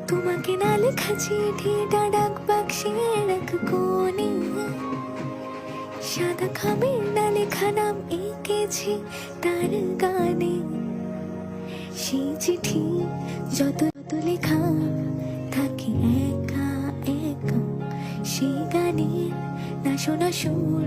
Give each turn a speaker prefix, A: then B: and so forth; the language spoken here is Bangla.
A: তোমাকে না লেখা চিঠিটা ডাক বাক্সের এক কোণে, সাদা খামের না লেখা নাম এঁকেছি তার গানে। সেই চিঠি যত যত লেখা থাকে একা একা, সেই গানের না শোনা সুর